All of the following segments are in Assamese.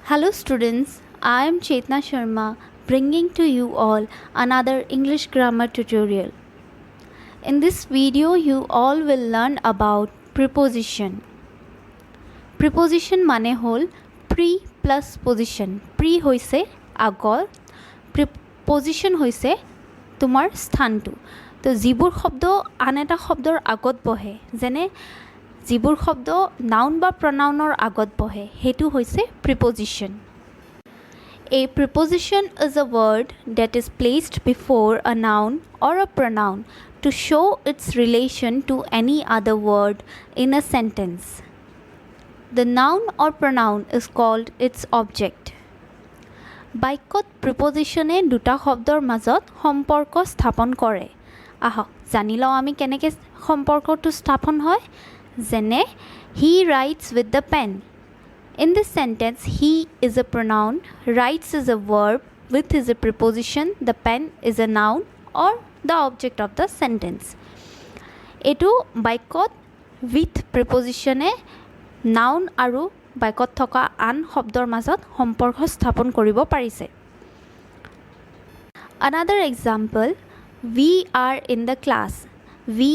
Hello students, I am Chetna Sharma bringing to you all another English grammar tutorial. In this video you all will learn about preposition. Preposition mane hol pre plus position. Pre hoise agor, preposition hoise tumar sthantu. To jibur shobdo an eta shobdor agot bohe jene যিবোৰ শব্দ নাউন বা প্ৰনাউনৰ আগত বহে হেতু হৈছে preposition A preposition is a word that is placed before a noun or a pronoun to show its relation to any other word in a sentence. The noun or pronoun is called its object. বাক্যত প্ৰিপজিশ্যনে দুটা শব্দৰ মাজত সম্পৰ্ক স্থাপন কৰে আহক জানি লওঁ আমি কেনেকৈ সম্পৰ্কটো স্থাপন হয় যেনে he writes with the pen. In this sentence, he is a pronoun, writes is a verb, with is a preposition, the pen is a noun or the object of the sentence. Etu baikot with preposition e noun aru baikot thoka an shobdor mazot সম্পৰ্ক স্থাপন কৰিব পাৰিছে. Another example, we are in the class. We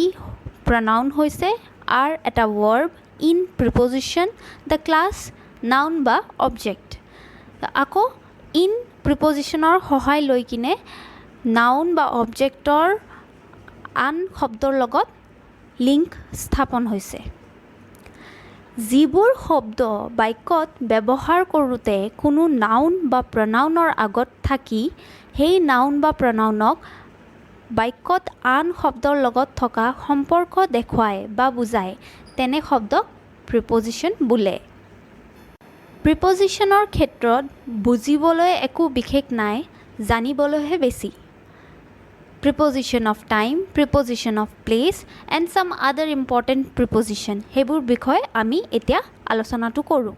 pronoun hoise are at a verb in preposition the class noun বা object আকৌ in prepositioner সহায় লৈ কিনে noun বা objector আন শব্দৰ লগত লিংক স্থাপন হৈছে যিবোৰ শব্দ বাক্যত ব্যৱহাৰ কৰোঁতে কোনো noun বা pronounৰ আগত থাকি সেই noun বা pronounক বাক্যত আন শব্দৰ লগত থকা সম্পৰ্ক দেখুৱায় বা বুজায় তেনে শব্দক প্ৰিপজিশ্যন বোলে প্ৰিপজিশ্যনৰ ক্ষেত্ৰত বুজিবলৈ একো বিশেষ নাই জানিবলৈহে বেছি preposition of time preposition of place and some other important preposition সেইবোৰ বিষয়ে আমি এতিয়া আলোচনাটো কৰোঁ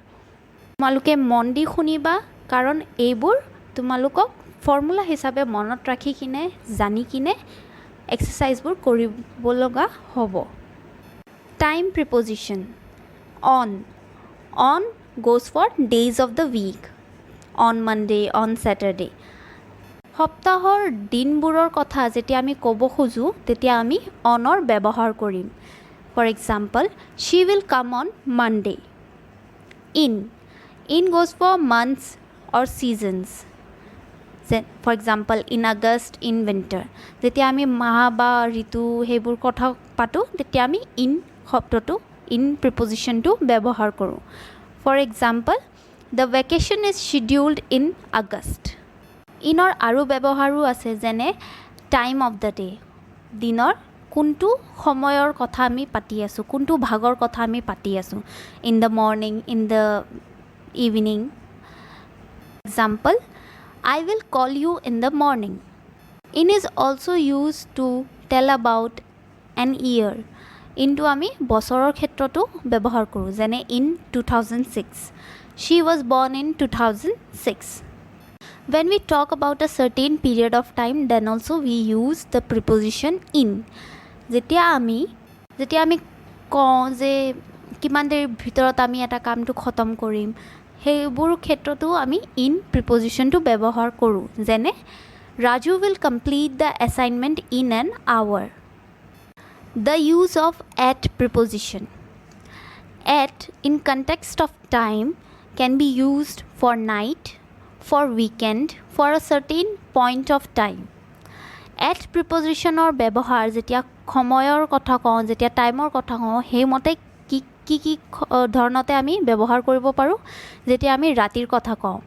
তোমালোকে মন দি শুনিবা কাৰণ এইবোৰ তোমালোকক ফৰ্মুলা হিচাপে মনত ৰাখি কিনে জানি কিনে এক্সাৰসাইজবোৰ কৰিব লগা হ'ব time preposition on goes for days of the week on Monday on Saturday সপ্তাহৰ দিনবোৰৰ কথা যেতিয়া আমি ক'ব খোজো তেতিয়া আমি onৰ ব্যৱহাৰ কৰিম for example she will come on Monday in goes for months or seasons for example in August in winter যেতিয়া আমি মাহ বা ঋতু সেইবোৰ কথা পাতো তেতিয়া আমি in শব্দটো in preposition to ব্যৱহাৰ কৰোঁ for example the vacation is scheduled in August ইনৰ আৰু ব্যৱহাৰো আছে যেনে time of the day দিনৰ কোনটো সময়ৰ কথা আমি পাতি আছো কোনটো ভাগৰ কথা আমি পাতি আছো in the morning in the evening example I will call you in the morning. In is also used to tell about an year. Into আমি বছৰৰ ক্ষেত্ৰতো ব্যৱহাৰ কৰোঁ যেনে in 2006. She was born in 2006. When we talk about a certain period of time, then also we use the preposition in. যেতিয়া আমি কওঁ যে কিমান দেৰিৰ ভিতৰত আমি এটা কামটো খতম কৰিম সেইবোৰ ক্ষেত্ৰতো আমি in prepositionটো ব্যৱহাৰ কৰোঁ যেনে Raju will complete the assignment in an hour. The use of at preposition. At in context of time can be used for night, for weekend, for a certain point of time. At prepositioner ব্যৱহাৰ যেতিয়া সময়ৰ কথা কওঁ যেতিয়া টাইমৰ কথা কওঁ সেইমতে কি ধৰণতে আমি ব্যৱহাৰ কৰিব পাৰোঁ যেতিয়া আমি ৰাতিৰ কথা কওঁ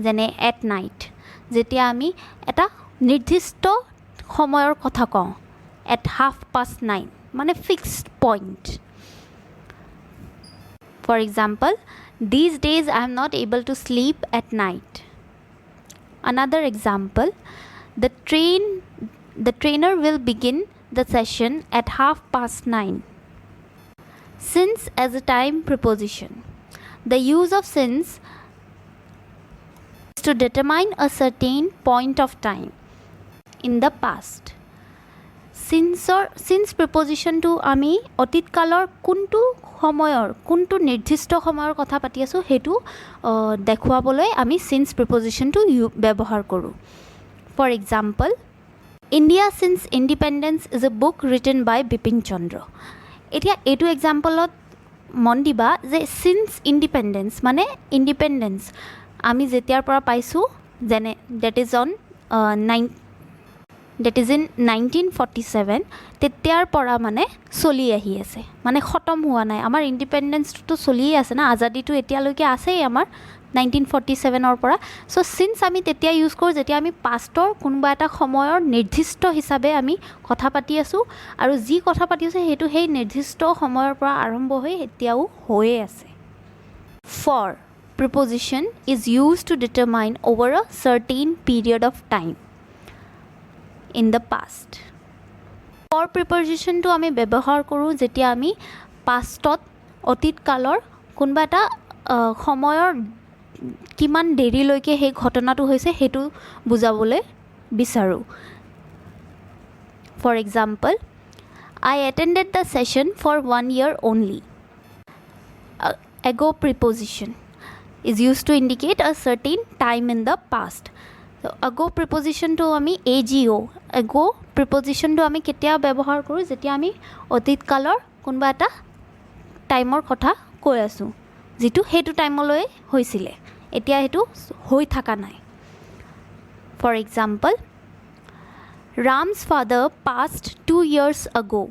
যেনে at night যেতিয়া আমি এটা নিৰ্দিষ্ট সময়ৰ কথা কওঁ at 9:30 মানে fixed point for example these days I am not able to sleep at night another example the trainer will begin the session at 9:30 since as a time preposition. The use of since is to determine a certain point of time in the past. Since প্ৰিপজিশ্যনটো আমি অতীত কালৰ কোনটো সময়ৰ কোনটো নিৰ্দিষ্ট সময়ৰ কথা পাতি আছোঁ সেইটো দেখুৱাবলৈ আমি সিন্স প্ৰিপজিশ্যনটো ব্যৱহাৰ কৰোঁ। For example, India since independence is a book written by Bipin Chandra. এতিয়া এইটো এক্সাম্পলত মন দিবা যে সিন্স ইণ্ডিপেণ্ডেন্স মানে ইণ্ডিপেণ্ডেন্স আমি যেতিয়াৰ পৰা পাইছোঁ, যেনে ডেট ইজ ইন 1947, তেতিয়াৰ পৰা মানে চলি আহি আছে, মানে খতম হোৱা নাই। আমাৰ ইণ্ডিপেণ্ডেন্সটোতো চলিয়ে আছে না, আজাদীটো এতিয়ালৈকে আছেই আমাৰ 1947 পৰা। চ' চিন্স আমি তেতিয়া ইউজ কৰোঁ যেতিয়া আমি পাষ্টৰ কোনোবা এটা সময়ৰ নিৰ্দিষ্ট হিচাপে আমি কথা পাতি আছোঁ, আৰু যি কথা পাতি আছোঁ সেইটো সেই নিৰ্দিষ্ট সময়ৰ পৰা আৰম্ভ হৈ এতিয়াও হৈয়ে আছে। For preposition is used to determine over a certain period of time in the past. For preposition to আমি ব্যৱহাৰ কৰোঁ যেতিয়া আমি পাষ্টত অতীত কালৰ কোনোবা এটা সময়ৰ কিমান দেৰিলৈকে সেই ঘটনাটো হৈছে সেইটো বুজাবলৈ বিচাৰোঁ। For example, I attended the session for 1 year only. Ago preposition is used to indicate a certain time in the past. So ago preposition to আমি ago ago preposition to আমি কেতিয়া ব্যৱহাৰ কৰোঁ যেতিয়া আমি অতীত কালৰ কোনোবা এটা টাইমৰ কথা কৈ আছোঁ যিটো সেইটো টাইমলৈ হৈছিলে, এতিয়া সেইটো হৈ থকা নাই। For example, Ram's father passed 2 years ago.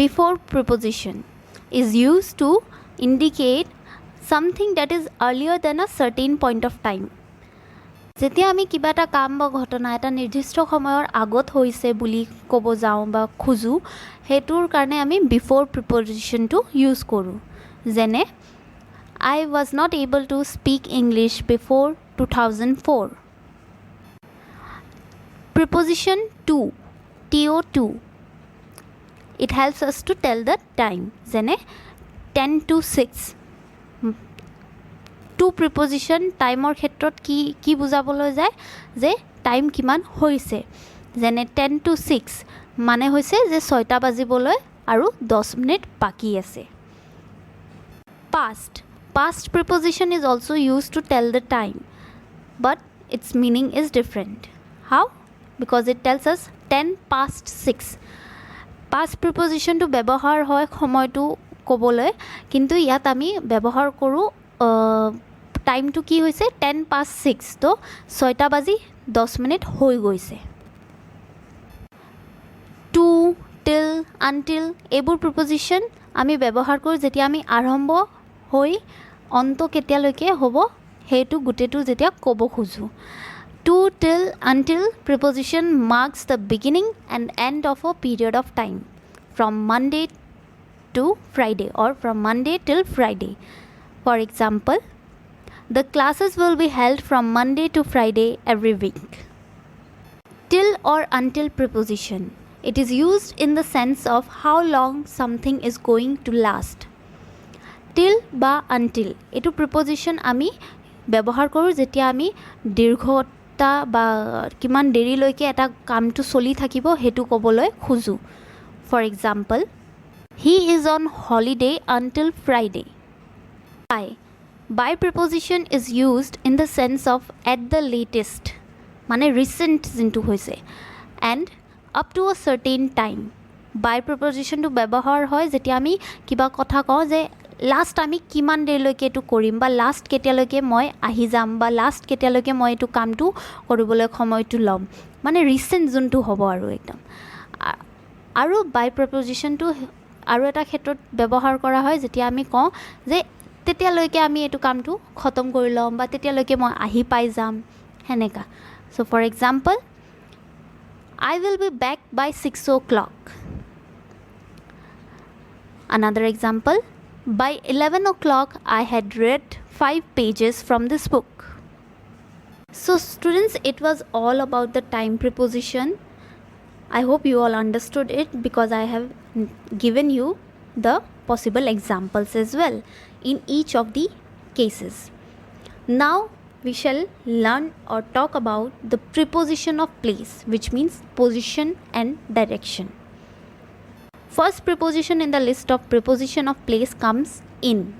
Before preposition is used to indicate something that is earlier than a certain point of time. যেতিয়া আমি কিবা এটা কাম বা ঘটনা এটা নিৰ্দিষ্ট সময়ৰ আগত হৈছে বুলি ক'ব যাওঁ বা খোজোঁ, সেইটোৰ কাৰণে আমি বিফ'ৰ প্ৰিপজিশ্যনটো ইউজ কৰোঁ। যেনে I was not able to speak English before 2004. Preposition to, to, it helps us to tell the time. যেনে 10 to 6. টু প্ৰিপজিশ্যন টাইমৰ ক্ষেত্ৰত কি বুজাবলৈ যায় যে টাইম কিমান হৈছে। যেনে 10 to 6 মানে হৈছে যে 6টা বাজিবলৈ আৰু 10 মিনিট বাকী আছে। Past preposition is also used to tell the time, but its meaning is different. How? Because it tells us 10 past 6. Past preposition to ব্যৱহাৰ হয় সময়টো ক'বলৈ, কিন্তু ইয়াত আমি ব্যৱহাৰ কৰোঁ টাইমটো কি হৈছে 10 past 6, তো 6টা বাজি 10 মিনিট হৈ গৈছে। টু, টিল, আনটিল এইবোৰ প্ৰিপজিশ্যন আমি ব্যৱহাৰ কৰোঁ যেতিয়া আমি আৰম্ভ হৈ অন্ত কেতিয়ালৈকে হ'ব সেইটো গোটেইটো যেতিয়া ক'ব খোজোঁ। টু, টিল, until preposition marks the beginning and and of O period of time from Monday to Friday or from Monday till Friday. For example, the classes will be held from Monday to Friday every week. Till or until preposition. It is used in the sense of how long something is going to last. Till বা until এটো preposition আমি ব্যৱহাৰ কৰোঁ যেতিয়া আমি দীৰ্ঘতা বা কিমান দেৰিলৈকে এটা কামটো চলি থাকিব সেইটো ক'বলৈ খোজোঁ। For example, he is on holiday until Friday. By preposition is used in the sense of at the latest, মানে recent যোনটো হৈছে, and up to a certain time. By preposition to ব্যৱহাৰ হয় যেতিয়া আমি কিবা কথা কওঁ যে লাষ্ট আমি কিমান দেৰিলৈকে এইটো কৰিম বা লাষ্ট কেতিয়ালৈকে মই আহি যাম বা লাষ্ট কেতিয়ালৈকে মই এইটো কামটো কৰিবলৈ সময়টো ল'ম, মানে ৰিচেণ্ট যোনটো হ'ব আৰু একদম। আৰু বাই প্ৰিপজিশ্যনটো আৰু এটা ক্ষেত্ৰত ব্যৱহাৰ কৰা হয় যেতিয়া আমি কওঁ যে তেতিয়ালৈকে আমি এইটো কামটো খতম কৰি ল'ম বা তেতিয়ালৈকে মই আহি পাই যাম সেনেকা। So' for example, I will be back by 6 o'clock. Another example, by 11 o'clock I had read 5 pages from this book. So students, it was all about the time preposition. I hope you all understood it because I have given you the possible examples as well in each of the cases. Now we shall learn or talk about the preposition of place, which means position and direction. First preposition in the list of preposition of place comes in.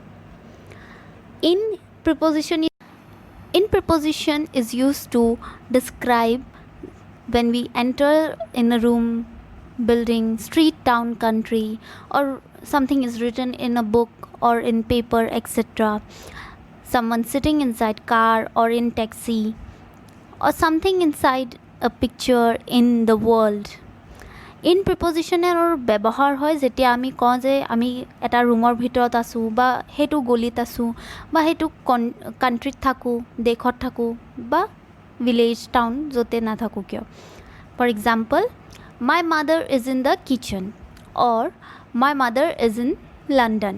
In preposition is used to describe when we enter in a room, building, street, town, country, or something is written in a book or in paper, etc. Someone sitting inside car or in taxi, or something inside a picture in the world. In প্ৰিপজিশ্যনৰ ব্যৱহাৰ হয় যেতিয়া আমি কওঁ যে আমি এটা ৰুমৰ ভিতৰত আছোঁ বা সেইটো গলিত আছোঁ বা সেইটো কাণ্ট্ৰিত থাকোঁ, দেশত থাকোঁ বা ভিলেজ টাউন য'তে নাথাকোঁ কিয়. For example, my mother is in the kitchen or my mother is in London.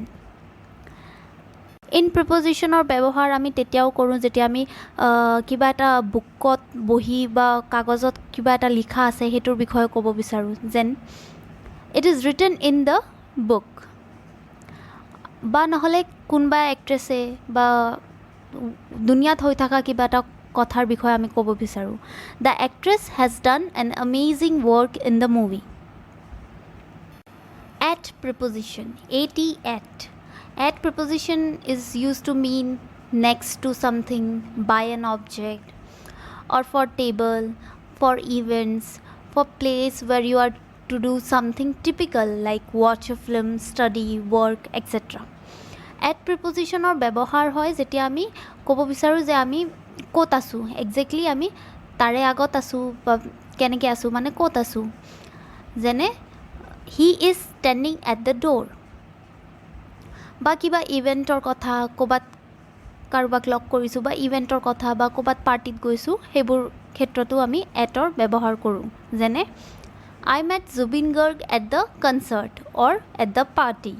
In প্ৰিপজিশ্যনৰ ব্যৱহাৰ আমি তেতিয়াও কৰোঁ যেতিয়া আমি কিবা এটা বুকত বহি বা কাগজত কিবা এটা লিখা আছে সেইটোৰ বিষয়ে ক'ব বিচাৰোঁ, যেন it is written in the book. বা নহ'লে কোনোবা এক্ট্ৰেছে বা দুনিয়াত হৈ থকা কিবা এটা কথাৰ বিষয়ে আমি ক'ব বিচাৰোঁ, the actress has done N amazing work in the movie. At preposition, at. At preposition is used to mean next to something, by an object, or for table, for events, for place where you are to do something typical like watch a film, study, work, etc. At preposition or ব্যৱহাৰ হয় যেতিয়া আমি ক'ব বিচাৰোঁ যে আমি ক'ত আছোঁ, একজেক্টলি আমি তাৰে আগত আছোঁ বা কেনেকৈ আছোঁ, মানে ক'ত আছোঁ. যেনে he is standing at the door. বা কিবা ইভেণ্টৰ কথা, ক'ৰবাত কাৰোবাক লগ কৰিছোঁ বা ইভেণ্টৰ কথা বা ক'ৰবাত পাৰ্টিত গৈছোঁ, সেইবোৰ ক্ষেত্ৰতো আমি এটৰ ব্যৱহাৰ কৰোঁ. যেনে I met Zubeen Garg at the concert or at the party.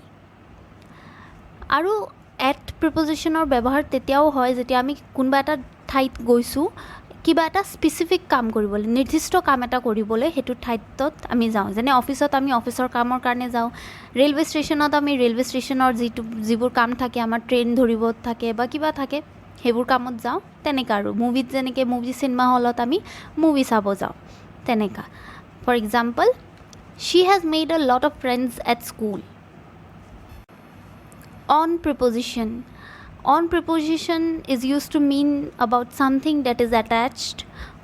আৰু এট প্ৰিপজিশ্যনৰ ব্যৱহাৰ তেতিয়াও হয় যেতিয়া আমি কোনোবা এটা ঠাইত গৈছোঁ কিবা এটা স্পেচিফিক কাম কৰিবলৈ, নিৰ্দিষ্ট কাম এটা কৰিবলৈ সেইটো ঠাইত আমি যাওঁ. যেনে অফিচত আমি অফিচৰ কামৰ কাৰণে যাওঁ, ৰেলৱে ষ্টেচনত আমি ৰেলৱে ষ্টেচনৰ যিবোৰ কাম থাকে, আমাৰ ট্ৰেইন ধৰিব থাকে বা কিবা থাকে সেইবোৰ কামত যাওঁ. তেনেকুৱা আৰু মুভিত যেনেকৈ চিনেমা হলত আমি মুভি চাব যাওঁ, তেনেকুৱা. For example, she has made a lot of friends at school. On প্ৰিপজিশ্যন. On preposition is used to mean about something that is attached,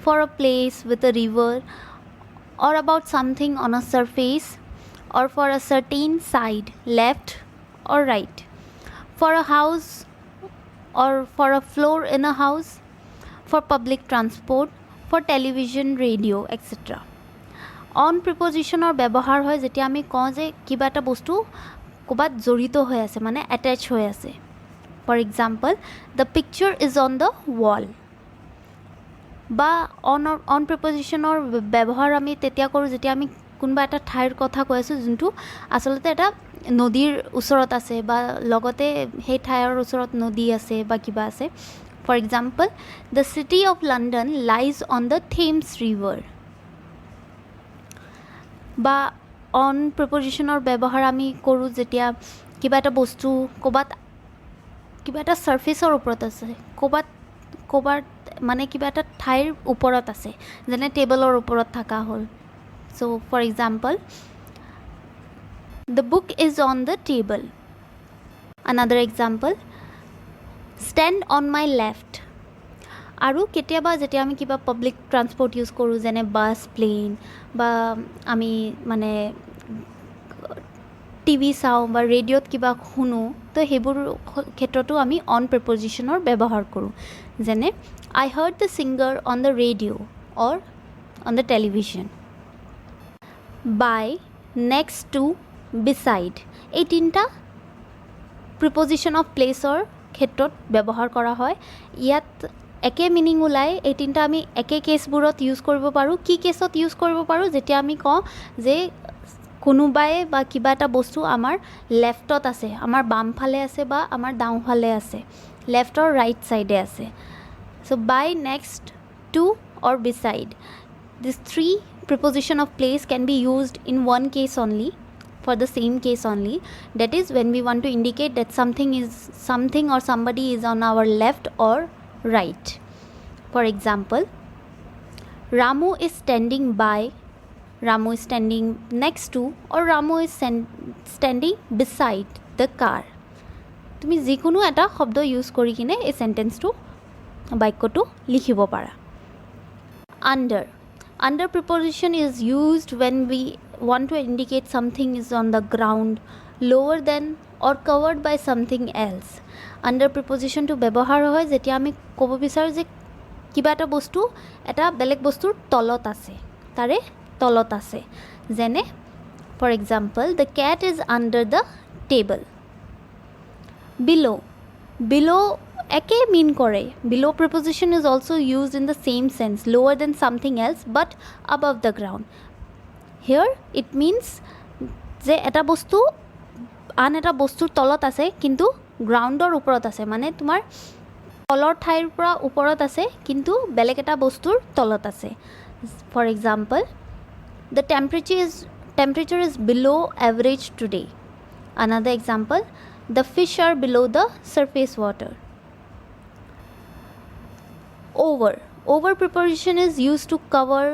for a place with a river, or about something on a surface, or for a certain side, left or right, for a house or for a floor in a house, for public transport, for television, radio, etc. On preposition or ব্যৱহাৰ হয় যেতিয়া আমি কওঁ যে কিবা এটা বস্তু ক'ৰবাত জড়িত হৈ আছে, মানে এটেচ হৈ আছে. For example, the picture is on the wall. বা on preposition ব্যৱহাৰ আমি তেতিয়া কৰোঁ যেতিয়া আমি কোনোবা এটা ঠাইৰ কথা কৈ আছোঁ যোনটো আচলতে এটা নদীৰ ওচৰত আছে বা লগতে সেই ঠাইৰ ওচৰত নদী আছে বা কিবা আছে. For example, the city of London lies on the Thames River. বা on preposition ব্যৱহাৰ আমি কৰোঁ যেতিয়া কিবা এটা বস্তু ক'ৰবাত কিবা এটা ছাৰ্ফেচৰ ওপৰত আছে, ক'ৰবাত মানে কিবা এটা ঠাইৰ ওপৰত আছে, যেনে টেবলৰ ওপৰত থকা হ'ল. So' for example, the book is on the table. Another example, stand on my left. আৰু কেতিয়াবা যেতিয়া আমি কিবা পাব্লিক ট্ৰান্সপৰ্ট ইউজ কৰোঁ, যেনে বাছ, প্লেন, বা আমি মানে টিভি চাওঁ বা ৰেডিঅ'ত কিবা শুনো, তো সেইবোৰ ক্ষেত্ৰতো আমি অন প্ৰিপজিশ্যনৰ ব্যৱহাৰ কৰোঁ. যেনে I heard the singer on the radio' or on the television. By, next to, beside, এই তিনিটা প্ৰিপজিশ্যন অফ প্লেচৰ ক্ষেত্ৰত ব্যৱহাৰ কৰা হয়. ইয়াত একে মিনিং ওলায়. এই তিনিটা আমি একে কেছবোৰত ইউজ কৰিব পাৰোঁ. কি কেছত ইউজ কৰিব পাৰোঁ? যেতিয়া আমি কওঁ যে কোনোবাই বা কিবা এটা বস্তু আমাৰ লেফ্টত আছে, আমাৰ বামফালে আছে বা আমাৰ ডাওঁফালে আছে, লেফ্ট অৰ ৰাইট ছাইডে আছে. So' by, next to or beside, this three preposition of place can be used in one case only, for the same case only, that is when we want to indicate that something or somebody is on our left or right. For example, Ramu is standing by, Ramu is standing next to, or Ramu is standing beside the car. তুমি যিকোনো এটা শব্দ ইউজ কৰি কিনে এই সেন্টেন্সটো বাক্যটো লিখিব পাৰা. Under preposition is used when we want to indicate something is on the ground, lower than or covered by something else. Under preposition to ব্যৱহাৰ হয় যেতিয়া আমি ক'ব বিচাৰো যে কিবা এটা বস্তু এটা বেলেগ বস্তুৰ তলত আছে, তাৰে তলত আছে. যেনে for example, the cat is under the table. Below একে mean কৰে. Below preposition is also used in the same sense, lower than something else but above the ground. Here it means যে এটা বস্তু আন এটা বস্তুৰ তলত আছে কিন্তু গ্ৰাউণ্ডৰ ওপৰত আছে, মানে তোমাৰ তলৰ ঠাইৰ পৰা ওপৰত আছে কিন্তু বেলেগ এটা বস্তুৰ তলত আছে. For example, the temperature is below average today. Another example, the fish are below the surface water. Over preposition is used to cover,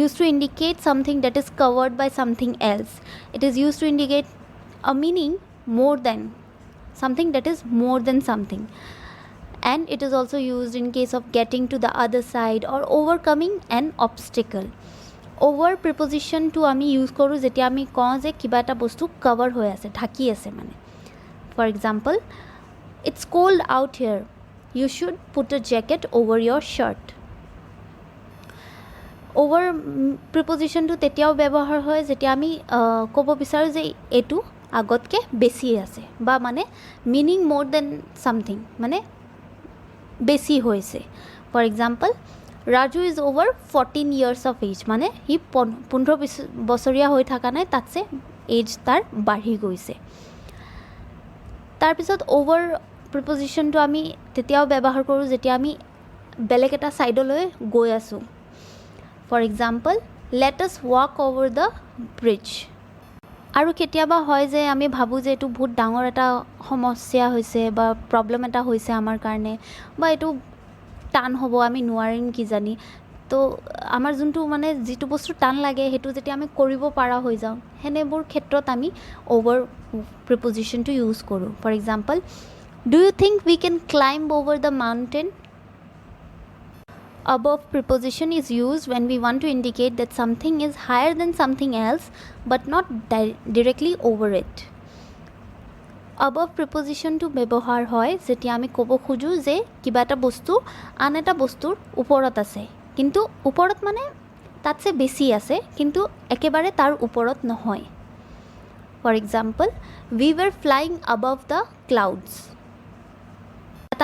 used to indicate something that is covered by something else. It is used to indicate a meaning more than something that is more than something. And it is also used in case of getting to the other side or overcoming an obstacle. Over preposition to আমি ইউজ কৰোঁ যেতিয়া আমি কওঁ যে কিবা এটা বস্তু কভাৰ হৈ আছে, ঢাকি আছে মানে. For example, it's cold out here. You should put a jacket over your shirt. Over preposition to তেতিয়াও ব্যৱহাৰ হয় যেতিয়া আমি ক'ব বিচাৰোঁ যে এইটো আগতকে বেছি আছে বা মানে মিনিং মোৰ দেন সামথিং, মানে বেছি হৈছে. For example, Raju is over 14 years of age. মানে হি 15 বছৰীয়া হৈ থকা নাই, তাতছে এজ তাৰ বাঢ়ি গৈছে. তাৰপিছত অভাৰ প্ৰিপজিশ্যনটো আমি তেতিয়াও ব্যৱহাৰ কৰোঁ যেতিয়া আমি বেলেগ এটা ছাইডলৈ গৈ আছোঁ. For example, let us walk over the bridge. আৰু কেতিয়াবা হয় যে আমি ভাবোঁ যে এইটো বহুত ডাঙৰ এটা সমস্যা হৈছে বা প্ৰব্লেম এটা হৈছে আমাৰ কাৰণে, বা এইটো টান হ'ব, আমি নোৱাৰিম কিজানি. তো আমাৰ যোনটো মানে যিটো বস্তু টান লাগে সেইটো যেতিয়া আমি কৰিব পৰা হৈ যাওঁ, সেনেবোৰ ক্ষেত্ৰত আমি অভাৰ প্ৰিপজিশ্যনটো ইউজ কৰোঁ. For example, do you think we can climb over the mountain? Above preposition is used when we want to indicate that something is higher than something else but not directly over it. Above preposition to ব্যৱহাৰ হয় যেতিয়া আমি ক'ব খোজোঁ যে কিবা এটা বস্তু আন এটা বস্তুৰ ওপৰত আছে, কিন্তু ওপৰত মানে তাতছে বেছি আছে কিন্তু একেবাৰে তাৰ ওপৰত নহয়. For example, we were flying above the clouds.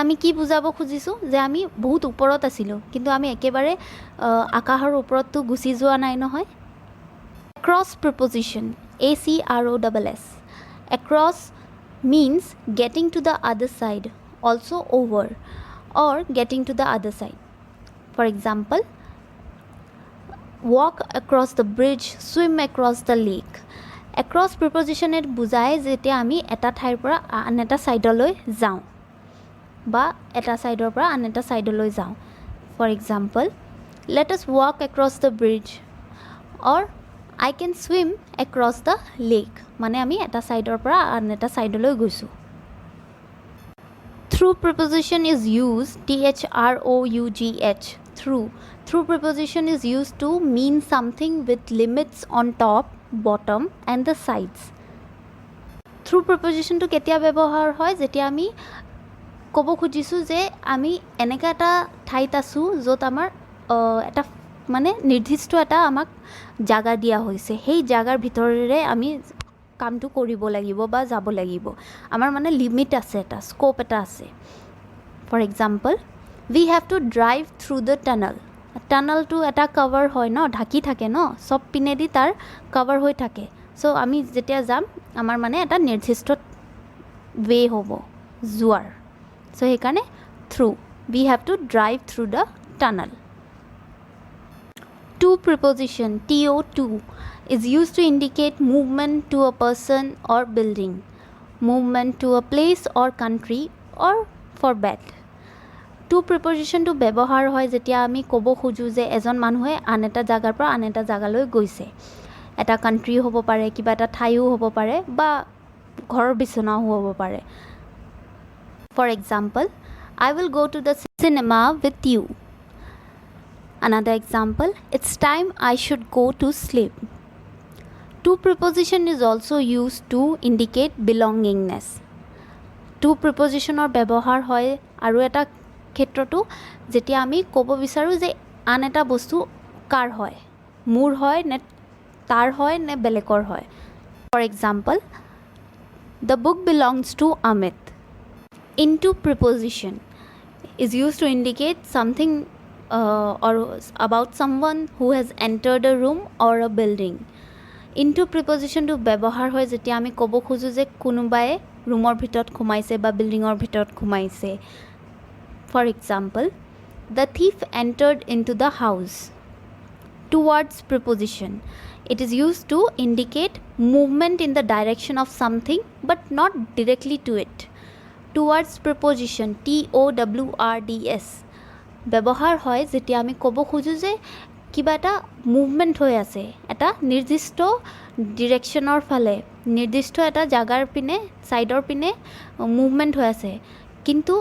আমি কি বুজাব খুজিছোঁ যে আমি বহুত ওপৰত আছিলোঁ কিন্তু আমি একেবাৰে আকাশৰ ওপৰততো গুচি যোৱা নাই নহয়. Across preposition, ACROSS. Across means getting to the other side, also over, or getting to the other side. For example, walk across the bridge, swim across the lake. Across preposition এত বুজায় যেতিয়া আমি এটা ঠাইৰ পৰা আন এটা ছাইডলৈ যাওঁ বা এটা ছাইডৰ পৰা আন এটা ছাইডলৈ যাওঁ. For example, let us walk across the bridge, or I can swim across the lake. মানে আমি এটা ছাইডৰ পৰা আন এটা ছাইডলৈ গৈছোঁ. Through preposition is use, THROUGH, through preposition is use to mean something with limits on top, bottom and the sides. Through প্ৰিপজিশ্যনটো কেতিয়া ব্যৱহাৰ হয় যেতিয়া আমি ক'ব খুজিছোঁ যে আমি এনেকুৱা এটা ঠাইত আছোঁ য'ত আমাৰ এটা মানে নিৰ্দিষ্ট এটা আমাক জাগা দিয়া হৈছে, সেই জাগাৰ ভিতৰেৰে আমি কামটো কৰিব লাগিব বা যাব লাগিব. আমাৰ মানে লিমিট আছে, এটা স্ক'প এটা আছে. For example, we have to drive through the tunnel. টানেলটো এটা কভাৰ হয় ন, ঢাকি থাকে ন, চব পিনেদি তাৰ কভাৰ হৈ থাকে. চ' আমি যেতিয়া যাম আমাৰ মানে এটা নিৰ্দিষ্ট ৱে হ'ব যোৱাৰ. চ' সেইকাৰণে through, we have to drive through the tunnel. To preposition, TO2, is used to indicate movement to a person or building, movement to a place or country, or for bed. To প্ৰিপজিশ্যনটো ব্যৱহাৰ হয় যেতিয়া আমি ক'ব খোজোঁ যে এজন মানুহে আন এটা জাগাৰ পৰা আন এটা জাগালৈ গৈছে এটা কাণ্ট্ৰি হ'ব পাৰে কিবা এটা ঠাইও হ'ব পাৰে বা ঘৰৰ বিচনাও হ'ব পাৰে for example I will go to the cinema with you. Another example, it's time I should go to sleep. To preposition is also used to indicate belongingness. To preposition or ব্যৱহাৰ হয় আৰু এটা ক্ষেত্ৰটো যেতিয়া আমি ক'ব বিচাৰোঁ যে আন এটা বস্তু কাৰ হয় মোৰ হয় নে তাৰ হয় নে বেলেগৰ হয় For example, the book belongs to Amit. Into preposition is used to indicate something or about someone who has entered a room or a building. Into preposition to ব্যৱহাৰ হয় যেতিয়া আমি ক'ব খোজোঁ যে কোনোবাই ৰুমৰ ভিতৰত সোমাইছে বা বিল্ডিঙৰ ভিতৰত সোমাইছে For example, the thief entered into the house. Towards preposition. It is used to indicate movement in the direction of something but not directly to it. Towards preposition TOWRDS ব্যৱহাৰ হয় যেতিয়া আমি ক'ব খোজোঁ যে কিবা এটা মুভমেণ্ট হৈ আছে এটা নিৰ্দিষ্ট ডিৰেকশ্যনৰ ফালে নিৰ্দিষ্ট এটা জাগাৰ পিনে ছাইডৰ পিনে মুভমেণ্ট হৈ আছে কিন্তু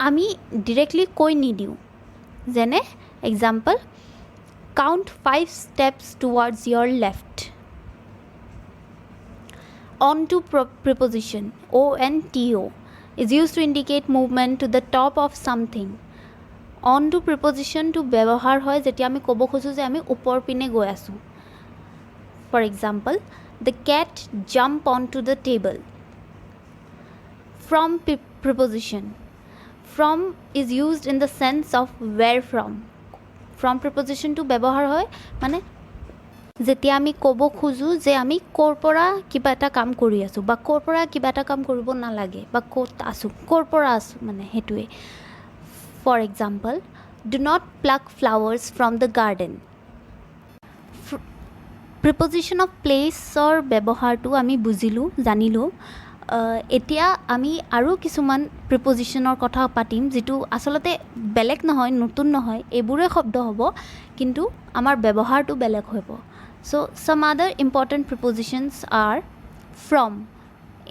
আমি ডিৰেক্টলি কৈ নিদিওঁ যেনে example Count 5 steps towards your left. On to preposition ONTO is used to indicate movement to the top of something. On to preposition to ব্যৱহাৰ হয় যেতিয়া আমি ক'ব খোজোঁ যে আমি ওপৰ পিনে গৈ আছোঁ For example, the cat jumped onto the table. From preposition. From is used in the sense of where from. From preposition to ব্যৱহাৰ হয় মানে যেতিয়া আমি ক'ব খোজোঁ যে আমি ক'ৰ পৰা কিবা এটা কাম কৰি আছোঁ বা ক'ৰ পৰা কিবা এটা কাম কৰিব নালাগে বা ক'ত আছোঁ ক'ৰ পৰা আছোঁ মানে সেইটোৱে For example, do not pluck flowers from the garden. Preposition of placeৰ ব্যৱহাৰটো আমি বুজিলোঁ জানিলোঁ এতিয়া আমি আৰু কিছুমান প্ৰিপজিশ্যনৰ কথা পাতিম যিটো আচলতে বেলেগ নহয় নতুন নহয় এইবোৰে শব্দ হ'ব কিন্তু আমাৰ ব্যৱহাৰটো বেলেগ হ'ব So some other important prepositions are from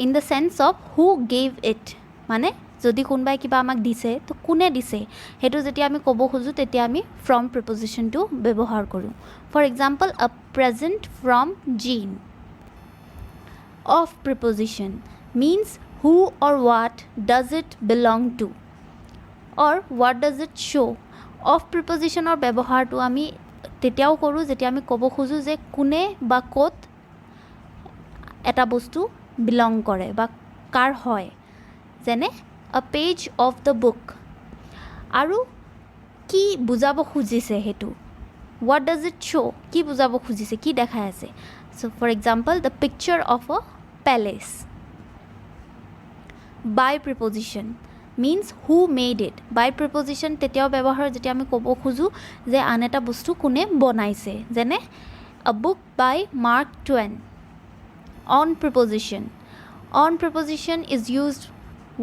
in the sense of who gave it মানে যদি কোনোবাই কিবা আমাক দিছে তো কোনে দিছে হেতু যেতিয়া আমি ক'ব খোজো তেতিয়া আমি from preposition টো ব্যৱহাৰ কৰোঁ For example, a present from Jean. Of preposition means who or what does it belong to or what does it show of preposition or ব্যৱহাৰটো আমি তেতিয়াও কৰোঁ যেতিয়া আমি ক'ব খোজো যে কোনে বা ক'ত এটা বস্তু বিলং কৰে বা কাৰ হয় যেনে a page of the book আৰু কি বুজাব খুজিছে হেতু what does it show কি বুজাব খুজিছে কি দেখাই আছে so for example the picture of a palace by preposition means who made it by preposition তেতিয়াও ব্যৱহাৰ যেতিয়া আমি ক'ব খোজো যে আন এটা বস্তু কোনে বনাইছে যেনে a book by Mark Twain on preposition is used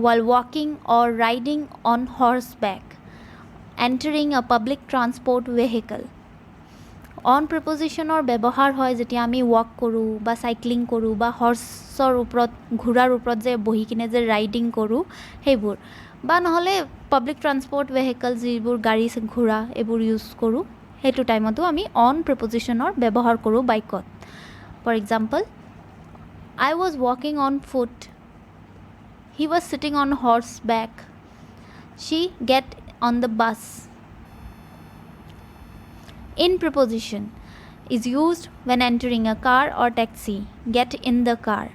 while walking or riding on horseback entering a public transport vehicle on preposition or ব্যৱহাৰ হয় যেতিয়া আমি walk কৰোঁ বা cycling কৰোঁ বা হৰ্চৰ ওপৰত ঘোঁৰাৰ ওপৰত যে বহি কিনে যে ৰাইডিং কৰোঁ সেইবোৰ বা নহ'লে পাব্লিক ট্ৰান্সপৰ্ট ভেহিকল যিবোৰ গাড়ী ঘোঁৰা এইবোৰ ইউজ কৰোঁ সেইটো টাইমতো আমি on prepositionৰ ব্যৱহাৰ কৰোঁ বাইকত For example, I was walking on foot. He was sitting on horseback. She get on the bus. In preposition is used when entering a car or taxi. Get in the car.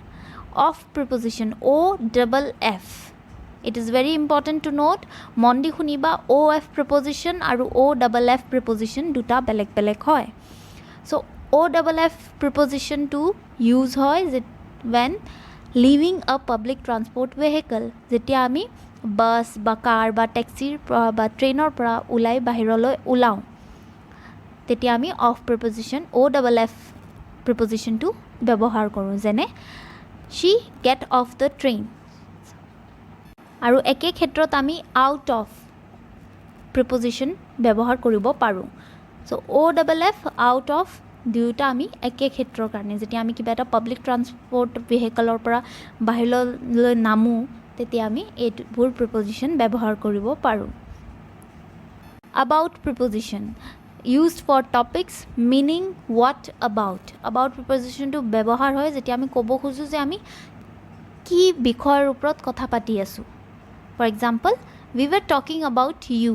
Of preposition OFF. It is very important to note মন্দি শুনিবা OF preposition আৰু OFF preposition দুটা বেলেগ বেলেগ হয় So OFF preposition to use হয় when leaving a public transport vehicle যেতিয়া আমি বাছ বা কাৰ বা টেক্সিৰ বা ট্ৰেইনৰ পৰা ওলাই বাহিৰলৈ ওলাওঁ তেতিয়া আমি অফ preposition OFF preposition টো ব্যৱহাৰ কৰোঁ যেনে she get off the train আৰু একে ক্ষেত্ৰত আমি out of প্ৰিপজিশ্যন ব্যৱহাৰ কৰিব পাৰোঁ চ' OFF আউট অফ দুয়োটা আমি একে ক্ষেত্ৰৰ কাৰণে যেতিয়া আমি কিবা এটা পাব্লিক ট্ৰান্সপৰ্ট ভেহিকলৰ পৰা বাহিৰলৈ নামো তেতিয়া আমি এইবোৰ প্ৰিপজিশ্যন ব্যৱহাৰ কৰিব পাৰোঁ about preposition used for topics meaning what about preposition to ব্যৱহাৰ হয় যেতিয়া আমি ক'ব খুজো যে আমি কি বিষয়ৰ ওপৰত কথা পাতি আছো for example we were talking about you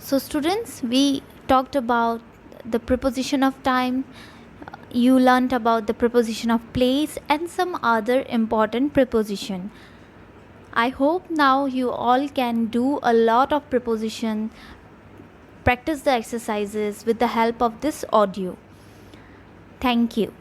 so students we talked about the preposition of time you learned about the preposition of place and some other important preposition I hope now you all can do a lot of preposition, practice the exercises with the help of this audio. Thank you.